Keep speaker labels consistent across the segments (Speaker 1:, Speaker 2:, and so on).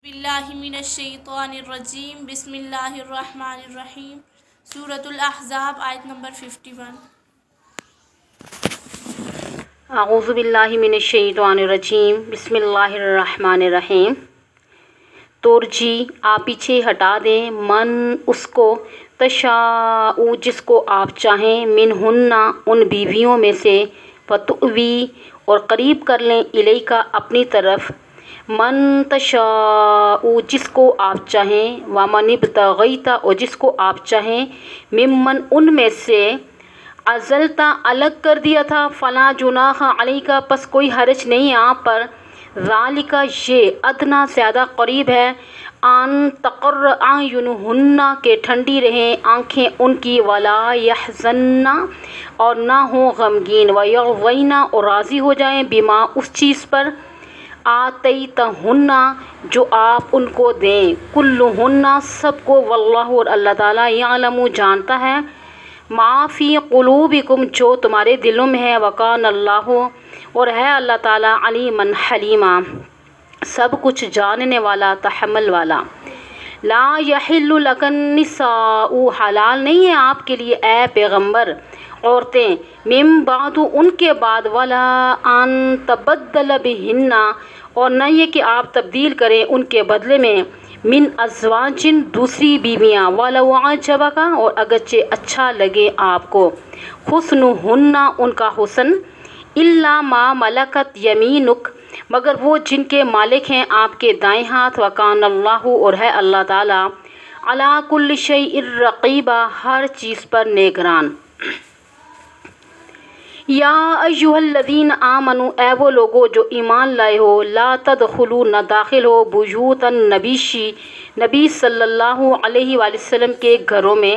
Speaker 1: باللہ من الشیطان الرجیم بسم اللہ الرحمن الرحیم سورۃ الاحزاب آیت نمبر 51۔
Speaker 2: اعوذ باللہ من الشیطان الرجیم بسم اللہ الرحمن الرحیم۔ ترجی آپ پیچھے ہٹا دیں، من اس کو، تشاء جس کو آپ چاہیں، منہن ان بیویوں میں سے، فتؤوی اور قریب کر لیں، الیکا اپنی طرف، من تشاء جس کو آپ چاہیں، ومن ابتغیت اور جس کو آپ چاہیں، ممن ان میں سے، عزلتا الگ کر دیا تھا، فلا جناح علیک پس کوئی حرج نہیں آپ پر، ذالک یہ، ادنا زیادہ قریب ہے، ان تقر اعینہن کہ ٹھنڈی رہیں آنکھیں ان کی، ولا یحزن اور نہ ہوں غمگین، ویرضین اور راضی ہو جائیں، بما اس چیز پر، آتیتہن جو آپ ان کو دیں، کلہن سب کو، واللہ اور اللہ تعالیٰ، یعلم جانتا ہے، ما فی قلوبکم جو تمہارے دلوں میں ہے، وکان اللہ اور ہے اللہ تعالیٰ، علیما حلیما سب کچھ جاننے والا، تحمل والا۔ لا یحل لک النساء حلال نہیں ہے آپ کے لیے اے پیغمبر عورتیں، من بعد ان کے بعد، ولا ان تبدل بہن اور نہ یہ کہ آپ تبدیل کریں ان کے بدلے میں، من ازواج دوسری بیویاں، ولو اعجبک اور اگرچہ اچھا لگے آپ کو، حسنہن ان کا حسن، الا ما ملکت یمینک مگر وہ جن کے مالک ہیں آپ کے دائیں ہاتھ، وکان اللہ اور ہے اللہ تعالیٰ، علی کل شیء رقیبا ہر چیز پر نگران۔ یا ایھا الذین آمنوا اے وہ لوگو جو ایمان لائے ہو، لا تدخلوا نہ داخل ہو، بیوت النبی نبی صلی اللہ علیہ وآلہ وسلم کے گھروں میں،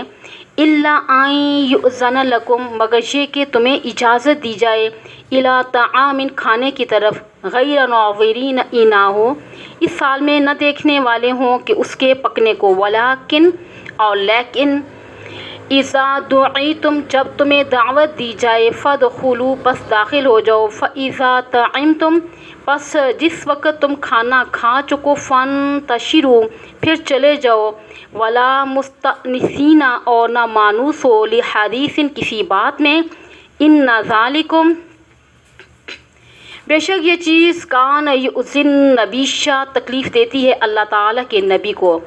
Speaker 2: الا ان یؤذن لکم مگر یہ کہ تمہیں اجازت دی جائے، الی طعام کھانے کی طرف، غیر ناظرین اناہ اس حال میں نہ دیکھنے والے ہوں کہ اس کے پکنے کو، ولیکن اور لیکن، اذا دعیتم جب تمہیں دعوت دی جائے، فادخلوا پس داخل ہو جاؤ، فاذا طعمتم پس جس وقت تم کھانا کھا چکو، فانتشروا پھر چلے جاؤ، ولا مستأنسین اور نہ مانوس ہو، لحدیث کسی بات میں، ان ذالکم بے شک یہ چیز، کان یؤذی النبی تکلیف دیتی ہے اللہ تعالیٰ کے نبی کو،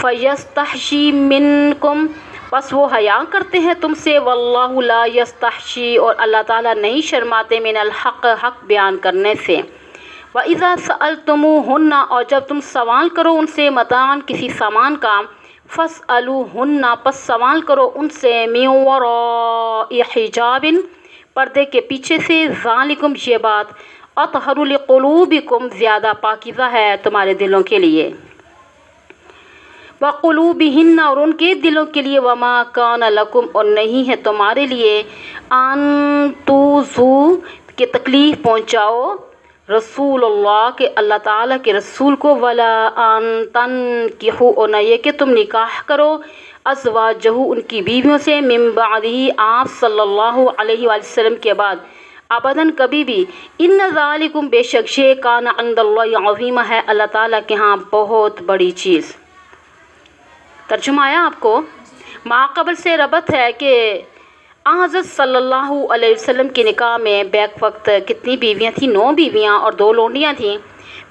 Speaker 2: فیستحشی منکم پس وہ حیا کرتے ہیں تم سے، واللہ لا یستحشی اور اللہ تعالیٰ نہیں شرماتے، من الحق حق بیان کرنے سے، وَإِذَا سَأَلْتُمُوهُنَّ اور جب تم سوال کرو ان سے، متاعًا کسی سامان کا، فَاسْأَلُوهُنَّ پس سوال کرو ان سے، مِن وَرَاءِ حِجَابٍ پردے کے پیچھے سے، ذالکم یہ بات، اطہر لقلوبکم زیادہ پاکیزہ ہے تمہارے دلوں کے لیے، وقلوبہن اور ان کے دلوں کے لیے، وما کان لکم اور نہیں ہے تمہارے لیے، ان تؤذوا کہ تکلیف پہنچاؤ، رسول اللہ کے اللہ تعالیٰ کے رسول کو، ولا ان تنکحوا اور نہ یہ کہ تم نکاح کرو، ازواجہ ان کی بیویوں سے، من بعدہ آپ صلی اللہ علیہ وآلہ وسلم کے بعد، ابداً کبھی بھی، ان ذالکم بے شک یہ، کان عند اللہ عظیما ہے اللہ تعالیٰ کے ہاں بہت بڑی چیز۔ ترجمہ آیا آپ کو؟ ماقبل سے ربط ہے کہ حضرت صلی اللہ علیہ وسلم کے نکاح میں بیک وقت کتنی بیویاں تھیں؟ 9 بیویاں اور 2 لونڈیاں تھیں۔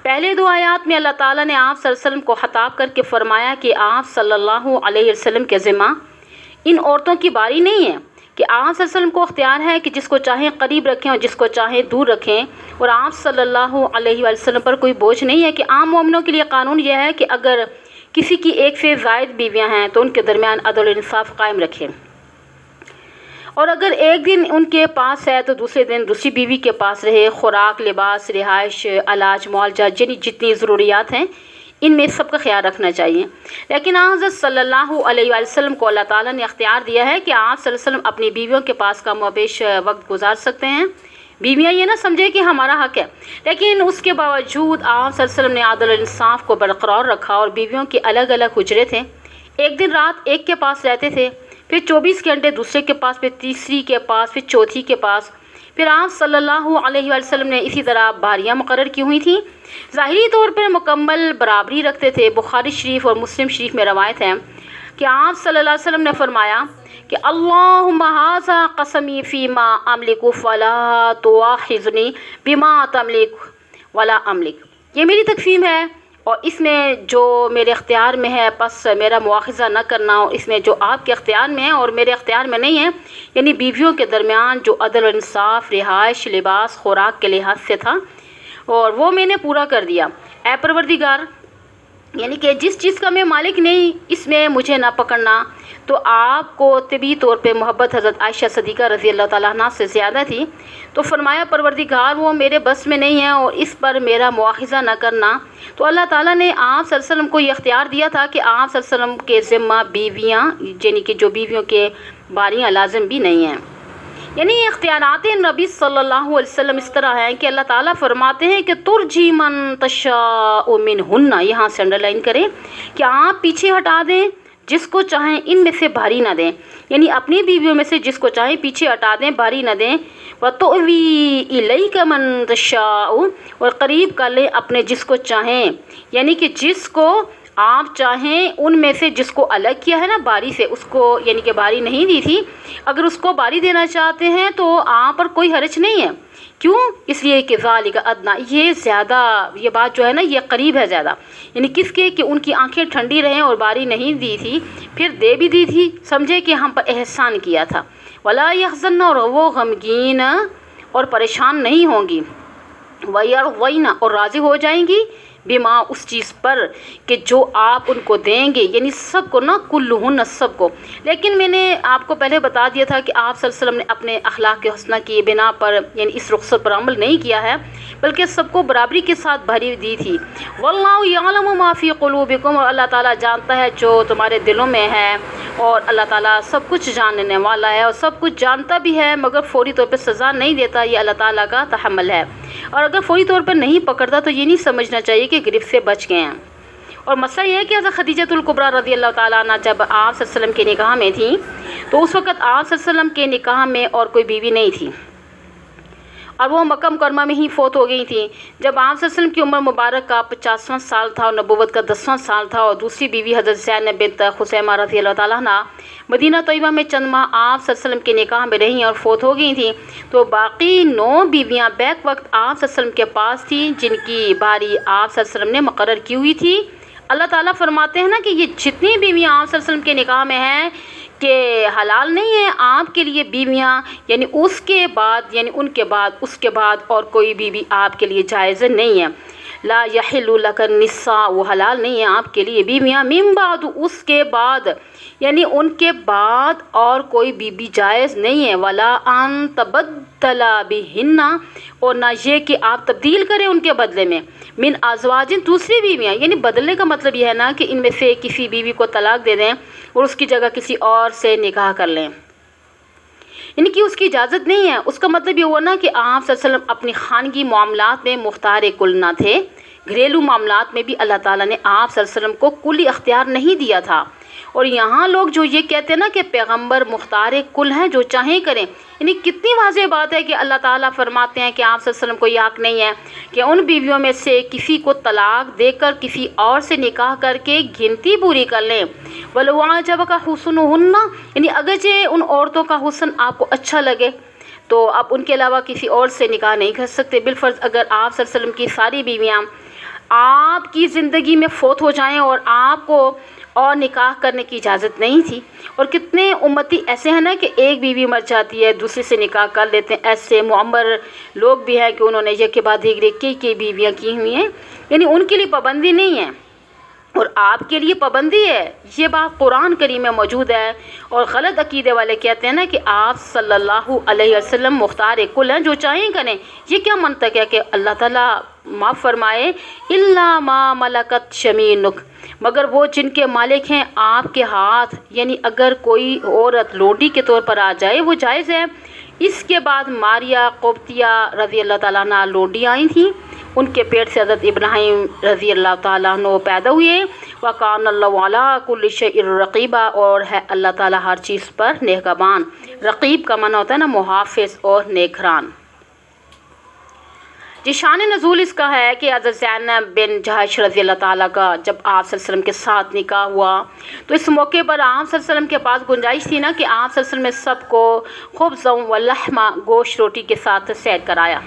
Speaker 2: پہلے 2 آیات میں اللہ تعالیٰ نے آپ صلی اللہ علیہ وسلم کو خطاب کر کے فرمایا کہ آپ صلی اللہ علیہ وسلم کے ذمہ ان عورتوں کی باری نہیں ہے، کہ آپ صلی اللہ علیہ وسلم کو اختیار ہے کہ جس کو چاہیں قریب رکھیں اور جس کو چاہیں دور رکھیں، اور آپ صلی اللہ علیہ وآلہ وسلم پر کوئی بوجھ نہیں ہے، کہ عام مومنوں کے لیے قانون یہ ہے کہ اگر کسی کی 1 سے زائد بیویاں ہیں تو ان کے درمیان عدل و انصاف قائم رکھیں، اور اگر ایک دن ان کے پاس ہے تو دوسرے دن دوسری بیوی کے پاس رہے، خوراک، لباس، رہائش، علاج، معالجہ، جتنی ضروریات ہیں ان میں سب کا خیال رکھنا چاہیے۔ لیکن حضرت صلی اللہ علیہ وآلہ وسلم کو اللہ تعالیٰ نے اختیار دیا ہے کہ آپ صلی اللہ علیہ وسلم اپنی بیویوں کے پاس کم و بیش وقت گزار سکتے ہیں، بیویاں یہ نہ سمجھے کہ ہمارا حق ہے، لیکن اس کے باوجود آپ صلی اللہ علیہ وسلم نے عدل و انصاف کو برقرار رکھا، اور بیویوں کے الگ الگ حجرے تھے، ایک دن رات ایک کے پاس رہتے تھے، پھر 24 گھنٹے دوسرے کے پاس، پھر تیسری کے پاس، پھر چوتھی کے پاس، پھر آپ صلی اللہ علیہ وسلم نے اسی طرح باریاں مقرر کی ہوئی تھیں۔ ظاہری طور پر مکمل برابری رکھتے تھے۔ بخاری شریف اور مسلم شریف میں روایت ہے کہ آپ صلی اللہ علیہ وسلم نے فرمایا کہ اللہم ھذا قسمی فیما املک فلا تواخذنی بما تملک ولا املک، یہ میری تقسیم ہے اور اس میں جو میرے اختیار میں ہے پس میرا مواخذہ نہ کرنا، اور اس میں جو آپ کے اختیار میں ہے اور میرے اختیار میں نہیں ہے، یعنی بیویوں کے درمیان جو عدل و انصاف، رہائش، لباس، خوراک کے لحاظ سے تھا، اور وہ میں نے پورا کر دیا۔ اے پروردگار، یعنی کہ جس چیز کا میں مالک نہیں اس میں مجھے نہ پکڑنا۔ تو آپ کو طبی طور پہ محبت حضرت عائشہ صدیقہ رضی اللہ تعالیٰ عنہ سے زیادہ تھی، تو فرمایا پروردگار وہ میرے بس میں نہیں ہے اور اس پر میرا مواخذہ نہ کرنا۔ تو اللہ تعالیٰ نے آپ صلی اللہ علیہ وسلم کو یہ اختیار دیا تھا کہ آپ صلی اللہ علیہ وسلم کے ذمہ بیویاں، یعنی کہ جو بیویوں کے باریاں لازم بھی نہیں ہیں، یعنی اختیارات نبی صلی اللہ علیہ وسلم اس طرح ہیں کہ اللہ تعالیٰ فرماتے ہیں کہ ترجی من تشاء منہن، یہاں سے انڈر لائن کریں کہ آپ پیچھے ہٹا دیں جس کو چاہیں، ان میں سے بھاری نہ دیں، یعنی اپنی بیویوں میں سے جس کو چاہیں پیچھے ہٹا دیں، بھاری نہ دیں۔ وَتُؤْوِي إِلَيْكَ مَن تَشَاءُ، اور قریب کر لیں اپنے جس کو چاہیں، یعنی کہ جس کو آپ چاہیں ان میں سے جس کو الگ کیا ہے نا باری سے، اس کو یعنی کہ باری نہیں دی تھی، اگر اس کو باری دینا چاہتے ہیں تو آپ پر کوئی حرج نہیں ہے۔ کیوں؟ اس لیے کہ ذالک ادنیٰ، یہ زیادہ، یہ بات جو ہے نا یہ قریب ہے زیادہ، یعنی کس کے کہ ان کی آنکھیں ٹھنڈی رہیں اور باری نہیں دی تھی، پھر دے بھی دی تھی، سمجھے کہ ہم پر احسان کیا تھا۔ ولا یحزن، اور وہ غمگین اور پریشان نہیں ہوں گی، ویرضین، اور راضی ہو جائیں گی، بما، اس چیز پر کہ جو آپ ان کو دیں گے، یعنی سب کو نا، کلہن، سب کو۔ لیکن میں نے آپ کو پہلے بتا دیا تھا کہ آپ صلی اللہ علیہ وسلم نے اپنے اخلاق حسنہ کی بنا پر یعنی اس رخصت پر عمل نہیں کیا ہے، بلکہ سب کو برابری کے ساتھ بھری دی تھی۔ واللہ یعلم ما فی قلوبکم، اور اللہ تعالیٰ جانتا ہے جو تمہارے دلوں میں ہے، اور اللہ تعالیٰ سب کچھ جاننے والا ہے اور سب کچھ جانتا بھی ہے، مگر فوری طور پہ سزا نہیں دیتا، یہ اللہ تعالیٰ کا تحمل ہے۔ اور اگر فوری طور پر نہیں پکڑتا تو یہ نہیں سمجھنا چاہیے کہ گرفت سے بچ گئے ہیں۔ اور مسئلہ یہ ہے کہ حضرت خدیجۃ الکبریٰ رضی اللہ تعالیٰ عنہ جب آپ صلی اللہ علیہ وسلم کے نکاح میں تھیں تو اس وقت آپ صلی اللہ علیہ وسلم کے نکاح میں اور کوئی بیوی نہیں تھی، اور وہ مکہ مکرمہ میں ہی فوت ہو گئی تھیں۔ جب آپ صلی اللہ علیہ وسلم کی عمر مبارک کا 50واں سال تھا اور نبوت کا 10واں سال تھا، اور دوسری بیوی حضرت زینب بنت خثیمہ رضی اللہ تعالیٰ عنہ مدینہ طیبہ میں چند ماہ آپ صلی اللہ علیہ وسلم کے نکاح میں رہیں اور فوت ہو گئی تھیں، تو باقی 9 بیویاں بیک وقت آپ صلی اللہ علیہ وسلم کے پاس تھیں جن کی باری آپ صلی اللہ علیہ وسلم نے مقرر کی ہوئی تھی۔ اللہ تعالیٰ فرماتے ہیں نا کہ یہ جتنی بیویاں آپ صلی اللہ علیہ وسلم کے نکاح میں ہیں کہ حلال نہیں ہے آپ کے لیے بیویاں، یعنی اس کے بعد، یعنی ان کے بعد، اس کے بعد اور کوئی بیوی آپ کے لیے جائز نہیں ہے۔ لا یحل لک النساء، وہ حلال نہیں ہے آپ کے لیے بیویاں، من بعد، اس کے بعد، یعنی ان کے بعد اور کوئی بیوی جائز نہیں ہے۔ ولا ان تبدل بہن، اور نہ یہ کہ آپ تبدیل کریں ان کے بدلے میں، من ازواج، دوسری بیویاں، یعنی بدلنے کا مطلب یہ ہے نا کہ ان میں سے کسی بیوی کو طلاق دے دیں اور اس کی جگہ کسی اور سے نکاح کر لیں، یعنی کہ اس کی اجازت نہیں ہے۔ اس کا مطلب یہ ہوا نا کہ آپ صلی اللہ علیہ وسلم اپنی خانگی معاملات میں مختار کل نہ تھے، گھریلو معاملات میں بھی اللہ تعالیٰ نے آپ صلی اللہ علیہ وسلم کو کلی اختیار نہیں دیا تھا۔ اور یہاں لوگ جو یہ کہتے ہیں نا کہ پیغمبر مختار کل ہیں، جو چاہیں کریں، یعنی کتنی واضح بات ہے کہ اللہ تعالیٰ فرماتے ہیں کہ آپ صلی اللہ علیہ وسلم کو یہ حق نہیں ہے کہ ان بیویوں میں سے کسی کو طلاق دے کر کسی اور سے نکاح کر کے گنتی پوری کر لیں۔ وَلَوْ أَعْجَبَكَ حُسْنُهُنَّ، یعنی اگرچہ ان عورتوں کا حسن آپ کو اچھا لگے تو آپ ان کے علاوہ کسی اور سے نکاح نہیں کر سکتے، بالفرض اگر آپ صلی اللہ علیہ وسلم کی ساری بیویاں آپ کی زندگی میں فوت ہو جائیں اور آپ کو اور نکاح کرنے کی اجازت نہیں تھی۔ اور کتنے امتی ایسے ہیں نا کہ ایک بیوی مر جاتی ہے دوسرے سے نکاح کر لیتے ہیں، ایسے معمر لوگ بھی ہیں کہ انہوں نے یک کے بعد ایک کئی بیویاں کی ہوئی ہیں، یعنی ان کے لیے پابندی نہیں ہے اور آپ کے لیے پابندی ہے۔ یہ بات قرآن کریم میں موجود ہے۔ اور غلط عقیدے والے کہتے ہیں نا کہ آپ صلی اللہ علیہ وسلم مختار کل ہیں، جو چاہیں کریں۔ یہ کیا منطق ہے کہ اللہ تعالیٰ معاف فرمائے، الا ما ملکت یمینک، مگر وہ جن کے مالک ہیں آپ کے ہاتھ، یعنی اگر کوئی عورت لونڈی کے طور پر آ جائے وہ جائز ہے۔ اس کے بعد ماریا قبطیہ رضی اللہ تعالیٰ عنہ لونڈی آئی تھیں، ان کے پیٹ سے حضرت ابراہیم رضی اللہ تعالیٰ عنہ پیدا ہوئے۔ وَكَانَ اللَّهُ عَلَىٰ كُلِّ شَيْءٍ رَقِيبًا، اور ہے اللہ تعالیٰ ہر چیز پر نگہبان۔ رقیب کا معنی ہوتا ہے نا محافظ اور نگران۔ یہ شان نزول اس کا ہے کہ حضرت زینب بن جہش رضی اللہ تعالیٰ کا جب آپ صلی اللہ علیہ وسلم کے ساتھ نکاح ہوا تو اس موقع پر آپ صلی اللہ علیہ وسلم کے پاس گنجائش تھی نا کہ آپ صلی اللہ علیہ وسلم نے سب کو خبز و لحمہ گوشت روٹی کے ساتھ سیر کرایا۔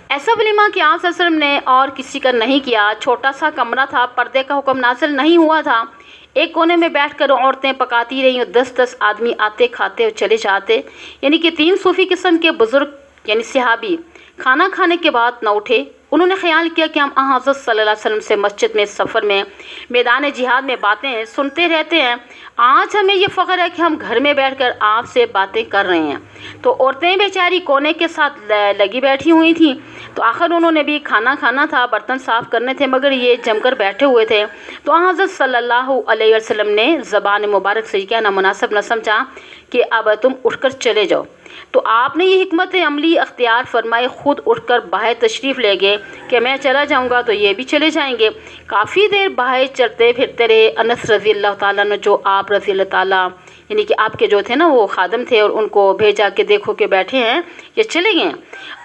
Speaker 2: ایسا ولیمہ کہ آپ صلی اللہ علیہ وسلم نے اور کسی کا نہیں کیا۔ چھوٹا سا کمرہ تھا، پردے کا حکم نازل نہیں ہوا تھا۔ ایک کونے میں بیٹھ کر عورتیں پکاتی رہیں اور 10 آدمی آتے کھاتے اور چلے جاتے، یعنی کہ 3 صوفی قسم کے بزرگ یعنی صحابی کھانا کھانے کے بعد نہ اٹھے۔ انہوں نے خیال کیا کہ ہم حضرت صلی اللہ علیہ وسلم سے مسجد میں، سفر میں، میدان جہاد میں باتیں سنتے رہتے ہیں، آج ہمیں یہ فخر ہے کہ ہم گھر میں بیٹھ کر آپ سے باتیں کر رہے ہیں۔ تو عورتیں بیچاری کونے کے ساتھ لگی بیٹھی ہوئی تھیں، تو آخر انہوں نے بھی کھانا کھانا تھا، برتن صاف کرنے تھے، مگر یہ جم کر بیٹھے ہوئے تھے۔ تو حضرت صلی اللہ علیہ وسلم نے زبان مبارک سے یہ کہنا مناسب نہ سمجھا کہ اب تم اٹھ کر چلے جاؤ۔ تو آپ نے یہ حکمت عملی اختیار فرمائے، خود اٹھ کر باہر تشریف لے گئے کہ میں چلا جاؤں گا تو یہ بھی چلے جائیں گے۔ کافی دیر باہر چلتے پھرتے رہے۔ انس رضی اللہ تعالیٰ نے، جو آپ رضی اللہ تعالیٰ یعنی کہ آپ کے جو تھے نا وہ خادم تھے، اور ان کو بھیجا کہ دیکھو کہ بیٹھے ہیں یہ چلے گئے ہیں۔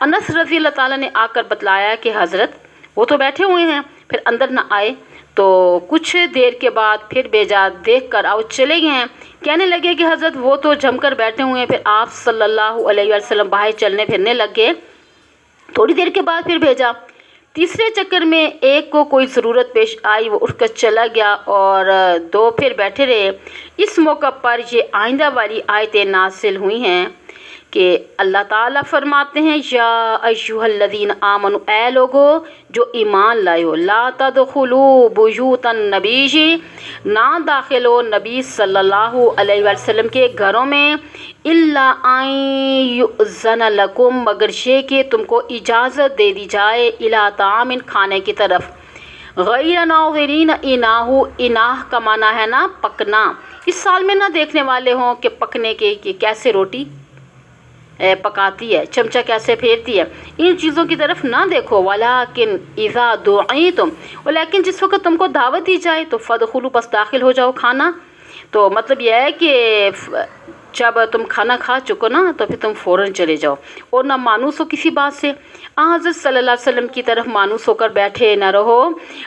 Speaker 2: انس رضی اللہ تعالیٰ نے آ کر بتلایا کہ حضرت وہ تو بیٹھے ہوئے ہیں، پھر اندر نہ آئے۔ تو کچھ دیر کے بعد پھر بھیجا، دیکھ کر آؤ چلے گئے ہیں۔ کہنے لگے کہ حضرت وہ تو جم کر بیٹھے ہوئے ہیں۔ پھر آپ صلی اللہ علیہ وسلم باہر چلنے پھرنے لگ گئے۔ تھوڑی دیر کے بعد پھر بھیجا۔ تیسرے چکر میں ایک کو کوئی ضرورت پیش آئی، وہ اٹھ کر چلا گیا اور 2 پھر بیٹھے رہے۔ اس موقع پر یہ آئندہ والی آیتیں نازل ہوئی ہیں کہ اللہ تعالیٰ فرماتے ہیں یا ایھا الذین آمنوا، اے لوگو جو ایمان لائے ہو، لا تدخلوا بیوت النبی، نہ داخل ہو نبی صلی اللہ علیہ وسلم کے گھروں میں، الا ان یؤذن لکم، مگر یہ کہ تم کو اجازت دے دی جائے، الی طعام، کھانے کی طرف، غیر ناظرین اناہ، اناہ کا معنی ہے نا پکنا، اس سال میں نہ دیکھنے والے ہوں کہ پکنے کے کہ کیسے روٹی پکاتی ہے، چمچہ کیسے پھیرتی ہے، ان چیزوں کی طرف نہ دیکھو۔ ولیکن اذا دعیتم، لیکن جس وقت تم کو دعوت دی جائے تو فادخلوا، بس داخل ہو جاؤ کھانا۔ تو مطلب یہ ہے کہ جب تم کھانا کھا چکو نا تو پھر تم فوراً چلے جاؤ، اور نہ مانوس ہو کسی بات سے۔ حضرت صلی اللہ علیہ وسلم کی طرف مانوس ہو کر بیٹھے نہ رہو،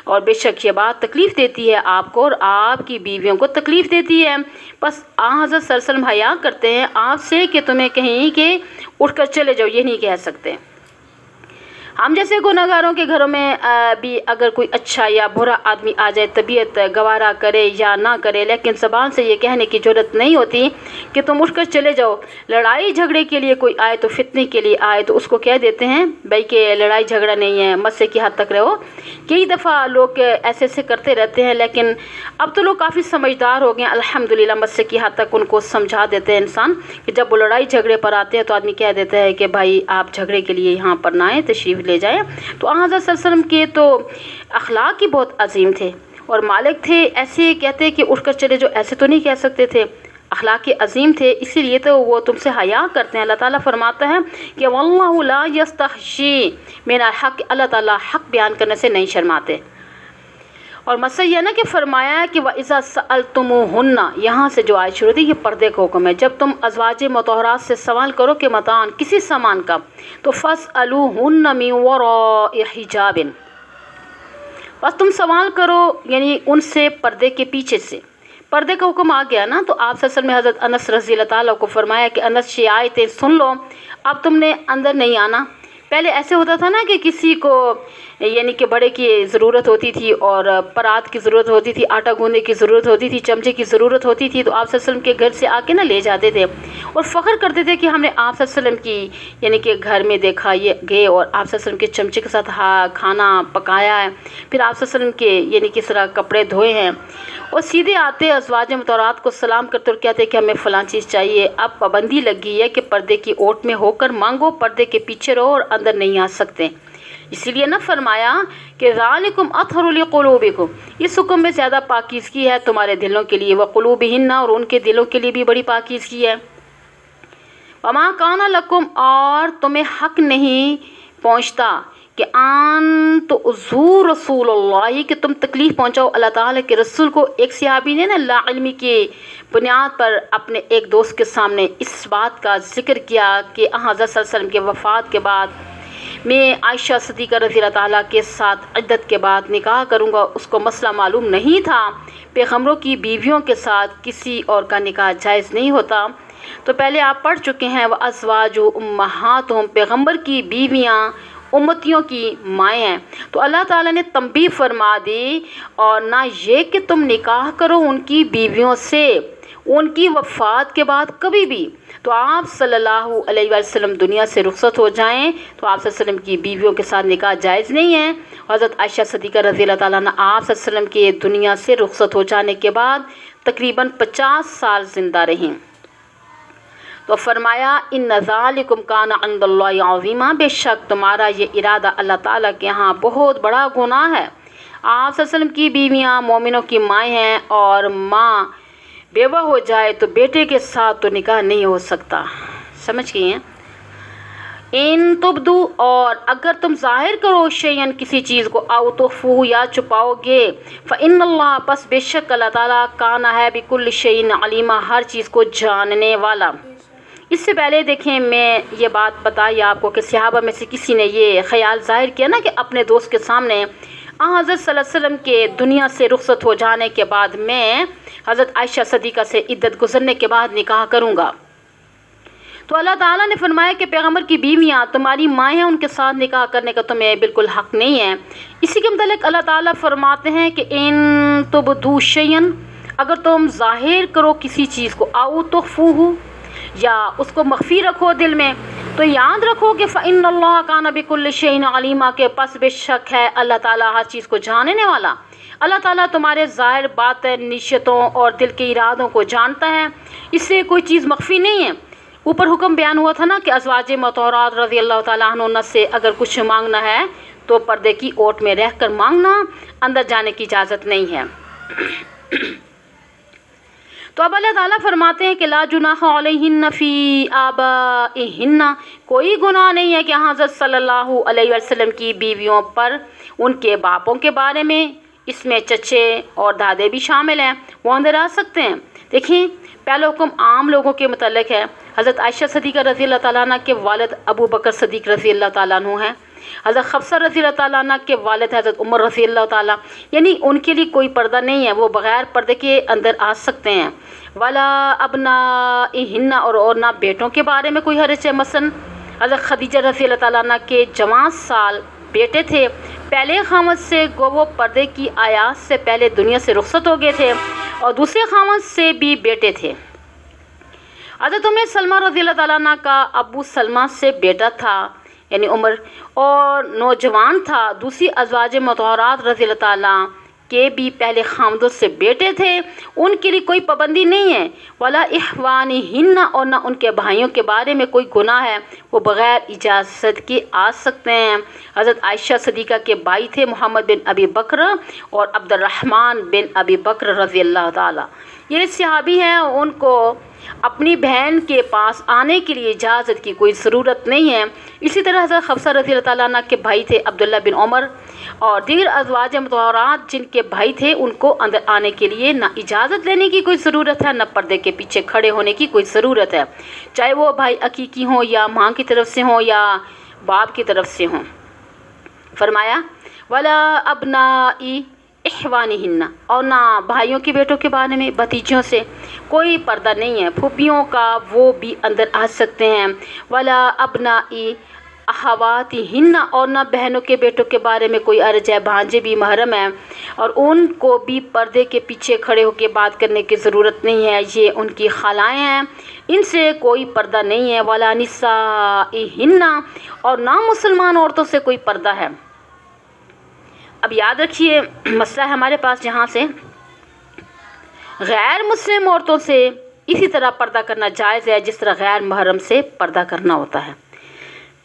Speaker 2: اور بے شک یہ بات تکلیف دیتی ہے آپ کو اور آپ کی بیویوں کو تکلیف دیتی ہے۔ بس حضرت صلی اللہ علیہ وسلم حیا کرتے ہیں آپ سے کہ تمہیں کہیں کہ اٹھ کر چلے جاؤ، یہ نہیں کہہ سکتے۔ ہم جیسے گناہگاروں کے گھروں میں بھی اگر کوئی اچھا یا برا آدمی آ جائے، طبیعت گوارا کرے یا نہ کرے، لیکن زبان سے یہ کہنے کی جرت نہیں ہوتی کہ تم اٹھ کر چلے جاؤ۔ لڑائی جھگڑے کے لیے کوئی آئے تو فتنے کے لیے آئے تو اس کو کہہ دیتے ہیں بھائی کہ لڑائی جھگڑا نہیں ہے، مسئلے کی حد تک رہو۔ کئی دفعہ لوگ ایسے ایسے کرتے رہتے ہیں، لیکن اب تو لوگ کافی سمجھدار ہو گئے ہیں الحمدللہ، مسئلے کی حد تک ان کو سمجھا دیتے ہیں انسان کہ جب وہ لڑائی جھگڑے پر آتے ہیں تو آدمی کہہ دیتا ہے کہ بھائی آپ جھگڑے کے لیے یہاں پر نہ آئیں، تشریف لے جائیں۔ تو حضرت صلی اللہ علیہ وسلم کے تو اخلاق ہی بہت عظیم تھے اور مالک تھے، ایسے کہتے کہ اٹھ کر چلے جو، ایسے تو نہیں کہہ سکتے تھے، اخلاق عظیم تھے، اسی لیے تو وہ تم سے حیا کرتے ہیں۔ اللہ تعالیٰ فرماتا ہے کہ واللہ لا یستحشی من الحق، اللہ تعالیٰ حق بیان کرنے سے نہیں شرماتے۔ اور مسئلہ یہ نا کہ فرمایا ہے کہ وَإِذَا سَأَلْتُمُوهُنَّ، یہاں سے جو آیت شروع ہوتی ہے یہ پردے کا حکم ہے۔ جب تم ازواج مطہرات سے سوال کرو کہ متاعن، کسی سامان کا، تو فَاسْأَلُوهُنَّ مِن وَرَاءِ حِجَابٍ، بس تم سوال کرو یعنی ان سے پردے کے پیچھے سے۔ پردے کا حکم آ گیا نا، تو آپ صلی اللہ علیہ وسلم نے حضرت انس رضی اللہ تعالیٰ کو فرمایا کہ انس یہ آیتیں سن لو، اب تم نے اندر نہیں آنا۔ پہلے ایسے ہوتا تھا نا کہ کسی کو یعنی کہ بڑے کی ضرورت ہوتی تھی اور پرات کی ضرورت ہوتی تھی، آٹا گوندنے کی ضرورت ہوتی تھی، چمچے کی ضرورت ہوتی تھی، تو آپ صلی اللہ علیہ وسلم کے گھر سے آ کے نا لے جاتے تھے اور فخر کرتے تھے کہ ہم نے آپ صلی اللہ علیہ وسلم کی یعنی کہ گھر میں دیکھا، یہ گئے اور آپ صلی اللہ علیہ وسلم کے چمچے کے ساتھ کھانا پکایا ہے، پھر آپ صلی اللہ علیہ وسلم کے یعنی کس طرح کپڑے دھوئے ہیں، اور سیدھے آتے ازواج مطہرات کو سلام کرتے اور کہتے کہ ہمیں فلاں چیز چاہیے۔ اب پابندی لگی ہے کہ پردے کی اوٹ میں ہو کر مانگو، پردے کے پیچھے رہو اور اندر نہیں آ سکتے۔ اسی لیے نہ فرمایا کہ ذالکم اطہر لقلوبکم، اس حکم میں زیادہ پاکیزگی ہے تمہارے دلوں کے لیے، وقلوبہن، اور ان کے دلوں کے لیے بھی بڑی پاکیزگی ہے۔ وما کان لکم، اور تمہیں حق نہیں پہنچتا کہ ان تؤذوا رسول اللہ، کہ تم تکلیف پہنچاؤ اللہ تعالیٰ کے رسول کو۔ ایک صحابی نے نا لا علمی کی بنیاد پر اپنے ایک دوست کے سامنے اس بات کا ذکر کیا کہ حضرت صلی اللہ علیہ وسلم کے وفات کے بعد میں عائشہ صدیقہ رضی اللہ تعالیٰ کے ساتھ عدت کے بعد نکاح کروں گا، اس کو مسئلہ معلوم نہیں تھا۔ پیغمبروں کی بیویوں کے ساتھ کسی اور کا نکاح جائز نہیں ہوتا۔ تو پہلے آپ پڑھ چکے ہیں وَأَزْوَاجُ أُمَّهَاتُهُمْ، پیغمبر کی بیویاں امتیوں کی مائیں ہیں۔ تو اللہ تعالیٰ نے تنبیہ فرما دی، اور نہ یہ کہ تم نکاح کرو ان کی بیویوں سے ان کی وفات کے بعد کبھی بھی۔ تو آپ صلی اللہ علیہ وسلم دنیا سے رخصت ہو جائیں تو آپ صلی اللہ علیہ وسلم کی بیویوں کے ساتھ نکاح جائز نہیں ہے۔ حضرت عائشہ صدیقہ رضی اللہ تعالیٰ عنہ آپ صلی اللہ علیہ وسلم کے دنیا سے رخصت ہو جانے کے بعد تقریباً 50 سال زندہ رہیں۔ تو فرمایا ان ذالکم کان عند اللہ عظیما، بے شک تمہارا یہ ارادہ اللہ تعالیٰ کے ہاں بہت بڑا گناہ ہے۔ آپ صلی اللہ علیہ وسلم کی بیویاں مومنوں کی مائیں ہیں، اور ماں بیوہ ہو جائے تو بیٹے کے ساتھ تو نکاح نہیں ہو سکتا۔ سمجھ گئی ہیں؟ ان تبدو، اور اگر تم ظاہر کرو شیئن کسی چیز کو، او تخفوہ یا چھپاؤ گے، فإن اللہ، پس بے شک اللہ تعالیٰ کان ہے بکل شیء علیما، ہر چیز کو جاننے والا۔ اس سے پہلے دیکھیں میں یہ بات بتائی آپ کو کہ صحابہ میں سے کسی نے یہ خیال ظاہر کیا نا کہ اپنے دوست کے سامنے حضرت صلی اللہ علیہ وسلم کے دنیا سے رخصت ہو جانے کے بعد میں حضرت عائشہ صدیقہ سے عدت گزرنے کے بعد نکاح کروں گا۔ تو اللہ تعالیٰ نے فرمایا کہ پیغمبر کی بیویاں تمہاری مائیں ہیں، ان کے ساتھ نکاح کرنے کا تمہیں بالکل حق نہیں ہے۔ اسی کے متعلق اللہ تعالیٰ فرماتے ہیں کہ ان تبدو شیئن، اگر تم ظاہر کرو کسی چیز کو، او تخفوہ، یا اس کو مخفی رکھو دل میں، تو یاد رکھو کہ فإن اللہ کان بکل شیء علیما، کے پس بے شک ہے اللہ تعالیٰ ہر چیز کو جاننے والا۔ اللہ تعالیٰ تمہارے ظاہر باطن نیتوں اور دل کے ارادوں کو جانتا ہے، اس سے کوئی چیز مخفی نہیں ہے۔ اوپر حکم بیان ہوا تھا نا کہ ازواج مطہرات رضی اللہ تعالیٰ عنہ سے اگر کچھ مانگنا ہے تو پردے کی اوٹ میں رہ کر مانگنا، اندر جانے کی اجازت نہیں ہے۔ تو اب اللہ تعالیٰ فرماتے ہیں کہ لا جناح علیہن فی آبائہن، کوئی گناہ نہیں ہے کہ حضرت صلی اللہ علیہ وسلم کی بیویوں پر ان کے باپوں کے بارے میں، اس میں چچے اور دادے بھی شامل ہیں، وہ اندر آ سکتے ہیں۔ دیکھیں پہلا حکم عام لوگوں کے متعلق ہے۔ حضرت عائشہ صدیقہ رضی اللہ تعالیٰ عنہ کے والد ابو بکر صدیق رضی اللہ تعالیٰ عنہ ہیں، حضرت حفصہ رضی اللہ تعالیٰ عنہ کے والد حضرت عمر رضی اللہ تعالیٰ، یعنی ان کے لیے کوئی پردہ نہیں ہے، وہ بغیر پردے کے اندر آ سکتے ہیں۔ ولا ابنائہن، اور نہ بیٹوں کے بارے میں کوئی حرج ہے۔ مثلا حضرت خدیجہ رضی اللہ تعالیٰ عنہ کے جوان سال بیٹے تھے، پہلے خامد سے گو وہ پردے کی آیات سے پہلے دنیا سے رخصت ہو گئے تھے، اور دوسرے خامد سے بھی بیٹے تھے۔ حضرت ام سلمہ رضی اللہ تعالیٰ عنہ کا ابو سلمہ سے بیٹا تھا، یعنی عمر، اور نوجوان تھا۔ دوسری ازواج مطہرات رضی اللہ تعالیٰ کے بھی پہلے خامدوں سے بیٹے تھے، ان کے لیے کوئی پابندی نہیں ہے۔ ولا اخوانہن، اور نہ ان کے بھائیوں کے بارے میں کوئی گناہ ہے، وہ بغیر اجازت کے آ سکتے ہیں۔ حضرت عائشہ صدیقہ کے بھائی تھے محمد بن ابی بکر اور عبد الرحمن بن ابی بکر رضی اللہ تعالیٰ، یہ صحابی ہیں، ان کو اپنی بہن کے پاس آنے کے لیے اجازت کی کوئی ضرورت نہیں ہے۔ اسی طرح حضرت حفصہ رضی اللہ تعالیٰ عنہ کے بھائی تھے عبداللہ بن عمر، اور دیگر ازواج مطہرات جن کے بھائی تھے ان کو اندر آنے کے لیے نہ اجازت لینے کی کوئی ضرورت ہے، نہ پردے کے پیچھے کھڑے ہونے کی کوئی ضرورت ہے، چاہے وہ بھائی عقیقی ہوں یا ماں کی طرف سے ہوں یا باپ کی طرف سے ہوں۔ فرمایا ولا ابنائی اخوانہن، اور نہ بھائیوں کے بیٹوں کے بارے میں بھتیجوں سے کوئی پردہ نہیں ہے، پھوپھیوں کا وہ بھی اندر آ سکتے ہیں۔ ولا ابنائی اخواتہن، اور نہ بہنوں کے بیٹوں کے بارے میں کوئی عرض ہے، بھانجے بھی محرم ہیں اور ان کو بھی پردے کے پیچھے کھڑے ہو کے بات کرنے کی ضرورت نہیں ہے، یہ ان کی خالائیں ہیں، ان سے کوئی پردہ نہیں ہے۔ ولا نسائہن، اور نہ مسلمان عورتوں سے کوئی پردہ ہے۔ اب یاد رکھیے مسئلہ ہے ہمارے پاس جہاں سے غیر مسلم عورتوں سے اسی طرح پردہ کرنا جائز ہے جس طرح غیر محرم سے پردہ کرنا ہوتا ہے۔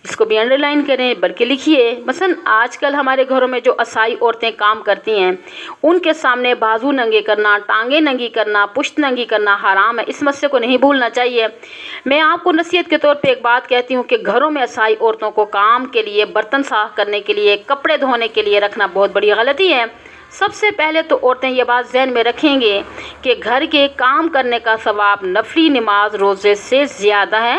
Speaker 2: اس کو بھی انڈر لائن کریں، بلکہ لکھیے۔ مثلا آج کل ہمارے گھروں میں جو عیسائی عورتیں کام کرتی ہیں ان کے سامنے بازو ننگے کرنا، ٹانگیں ننگی کرنا، پشت ننگی کرنا حرام ہے، اس مسئلے کو نہیں بھولنا چاہیے۔ میں آپ کو نصیحت کے طور پہ ایک بات کہتی ہوں کہ گھروں میں عیسائی عورتوں کو کام کے لیے، برتن صاف کرنے کے لیے، کپڑے دھونے کے لیے رکھنا بہت بڑی غلطی ہے۔ سب سے پہلے تو عورتیں یہ بات ذہن میں رکھیں گے کہ گھر کے کام کرنے کا ثواب نفلی نماز روزے سے زیادہ ہے،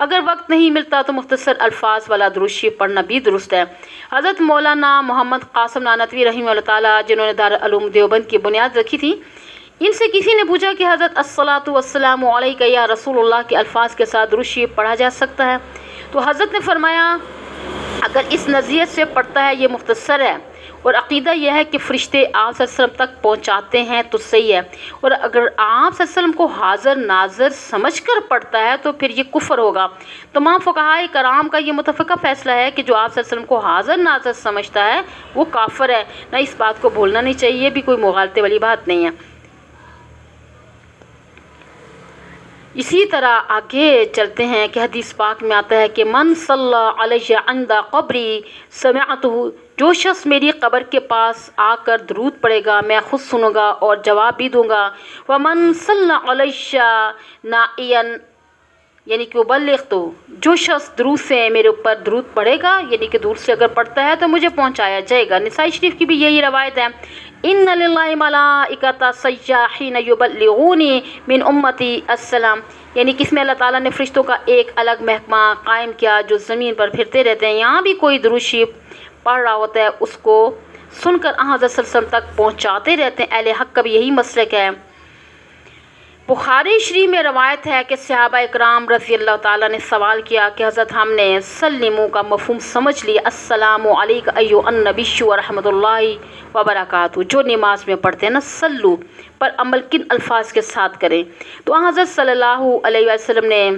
Speaker 2: اگر وقت نہیں ملتا تو مختصر الفاظ والا درود شریف پڑھنا بھی درست ہے۔ حضرت مولانا محمد قاسم نانوتوی رحمہ اللہ تعالیٰ، جنہوں نے دارالعلوم دیوبند کی بنیاد رکھی تھی، ان سے کسی نے پوچھا کہ حضرت الصلاۃ والسلام علیک یا رسول اللہ کے الفاظ کے ساتھ درود شریف پڑھا جا سکتا ہے؟ تو حضرت نے فرمایا اگر اس نظریت سے پڑھتا ہے یہ مختصر ہے اور عقیدہ یہ ہے کہ فرشتے آپ صلی اللہ علیہ وسلم تک پہنچاتے ہیں تو صحیح ہے، اور اگر آپ صلی اللہ علیہ وسلم کو حاضر ناظر سمجھ کر پڑھتا ہے تو پھر یہ کفر ہوگا۔ تمام فقہائے کرام کا یہ متفقہ فیصلہ ہے کہ جو آپ صلی اللہ علیہ وسلم کو حاضر ناظر سمجھتا ہے وہ کافر ہے۔ نہ اس بات کو بھولنا نہیں چاہیے، یہ بھی کوئی مغالطے والی بات نہیں ہے۔ اسی طرح آگے چلتے ہیں کہ حدیث پاک میں آتا ہے کہ من صلی علیہ عند قبری سمعتہ، جو شخص میری قبر کے پاس آ کر درود پڑھے گا میں خود سنوں گا اور جواب بھی دوں گا۔ ومن صلی علیہ نائیا، یعنی کہ ابلغ، تو جو شخص درود سے میرے اوپر درود پڑھے گا یعنی کہ دور سے اگر پڑھتا ہے تو مجھے پہنچایا جائے گا۔ نسائی شریف کی بھی یہی روایت ہے، ان للہ ملائکۃ سیاحین یبلغونی من امتی السلام، یعنی کہ اس میں اللہ تعالیٰ نے فرشتوں کا ایک الگ محکمہ قائم کیا جو زمین پر پھرتے رہتے ہیں، یہاں بھی کوئی درود شریف پڑھ رہا ہوتا ہے اس کو سن کر حضرت صلی اللہ علیہ وسلم تک پہنچاتے رہتے ہیں۔ اہل حق کا بھی یہی مسلک ہے۔ بخاری شریف میں روایت ہے کہ صحابہ اکرام رضی اللہ تعالیٰ نے سوال کیا کہ حضرت ہم نے سلموا کا مفہوم سمجھ لیا، السلام علیک ایھا النبی ورحمۃ اللہ وبرکاتہ، جو نماز میں پڑھتے ہیں نا سلو پر عمل کن الفاظ کے ساتھ کریں؟ تو حضرت صلی اللہ علیہ وسلم نے